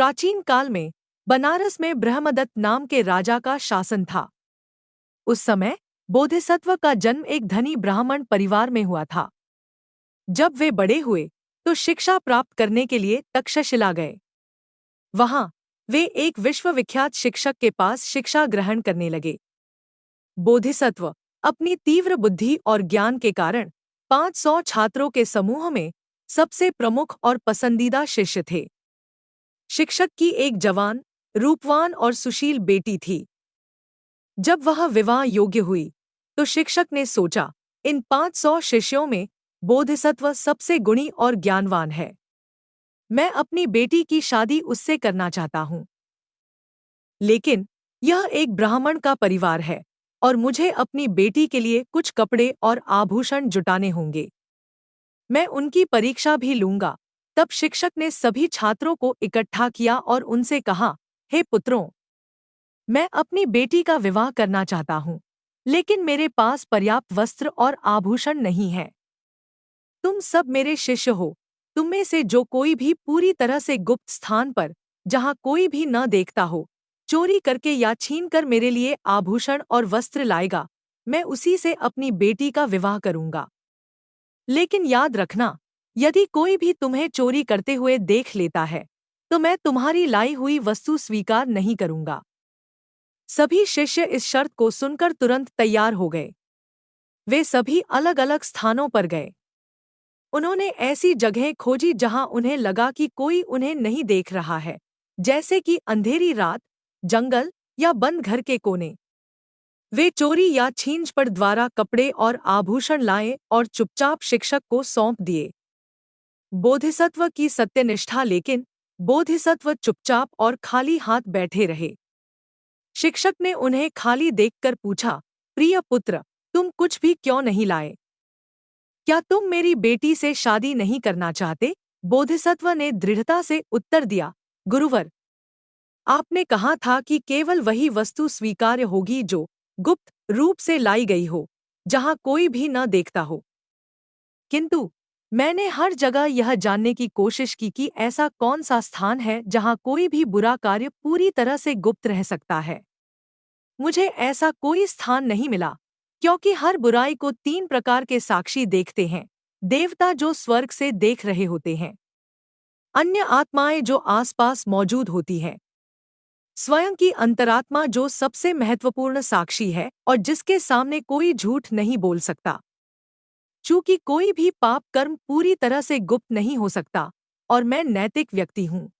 प्राचीन काल में बनारस में ब्रह्मदत्त नाम के राजा का शासन था। उस समय बोधिसत्व का जन्म एक धनी ब्राह्मण परिवार में हुआ था। जब वे बड़े हुए तो शिक्षा प्राप्त करने के लिए तक्षशिला गए। वहां वे एक विश्वविख्यात शिक्षक के पास शिक्षा ग्रहण करने लगे। बोधिसत्व अपनी तीव्र बुद्धि और ज्ञान के कारण 500 छात्रों के समूह में सबसे प्रमुख और पसंदीदा शिष्य थे। शिक्षक की एक जवान, रूपवान और सुशील बेटी थी। जब वह विवाह योग्य हुई तो शिक्षक ने सोचा, इन 500 शिष्यों में बोधिसत्व सबसे गुणी और ज्ञानवान है। मैं अपनी बेटी की शादी उससे करना चाहता हूँ। लेकिन यह एक ब्राह्मण का परिवार है और मुझे अपनी बेटी के लिए कुछ कपड़े और आभूषण जुटाने होंगे। मैं उनकी परीक्षा भी लूंगा। तब शिक्षक ने सभी छात्रों को इकट्ठा किया और उनसे कहा, हे पुत्रों, मैं अपनी बेटी का विवाह करना चाहता हूँ, लेकिन मेरे पास पर्याप्त वस्त्र और आभूषण नहीं है। तुम सब मेरे शिष्य हो। तुम में से जो कोई भी पूरी तरह से गुप्त स्थान पर, जहाँ कोई भी न देखता हो, चोरी करके या छीन कर मेरे लिए आभूषण और वस्त्र लाएगा, मैं उसी से अपनी बेटी का विवाह करूंगा। लेकिन याद रखना, यदि कोई भी तुम्हें चोरी करते हुए देख लेता है, तो मैं तुम्हारी लाई हुई वस्तु स्वीकार नहीं करूंगा। सभी शिष्य इस शर्त को सुनकर तुरंत तैयार हो गए। वे सभी अलग अलग स्थानों पर गए। उन्होंने ऐसी जगहें खोजी जहां उन्हें लगा कि कोई उन्हें नहीं देख रहा है, जैसे कि अंधेरी रात, जंगल या बंद घर के कोने। वे चोरी या छीनछपड़ द्वारा कपड़े और आभूषण लाए और चुपचाप शिक्षक को सौंप दिए। बोधिसत्व की सत्यनिष्ठा। लेकिन बोधिसत्व चुपचाप और खाली हाथ बैठे रहे। शिक्षक ने उन्हें खाली देखकर पूछा, प्रिय पुत्र, तुम कुछ भी क्यों नहीं लाए? क्या तुम मेरी बेटी से शादी नहीं करना चाहते? बोधिसत्व ने दृढ़ता से उत्तर दिया, गुरुवर, आपने कहा था कि केवल वही वस्तु स्वीकार्य होगी जो गुप्त रूप से लाई गई हो, जहां कोई भी न देखता हो। किंतु मैंने हर जगह यह जानने की कोशिश की कि ऐसा कौन सा स्थान है जहां कोई भी बुरा कार्य पूरी तरह से गुप्त रह सकता है। मुझे ऐसा कोई स्थान नहीं मिला, क्योंकि हर बुराई को 3 प्रकार के साक्षी देखते हैं। देवता जो स्वर्ग से देख रहे होते हैं, अन्य आत्माएं जो आसपास मौजूद होती हैं, स्वयं की अंतरात्मा जो सबसे महत्वपूर्ण साक्षी है और जिसके सामने कोई झूठ नहीं बोल सकता। चूंकि कोई भी पाप कर्म पूरी तरह से गुप्त नहीं हो सकता और मैं नैतिक व्यक्ति हूँ,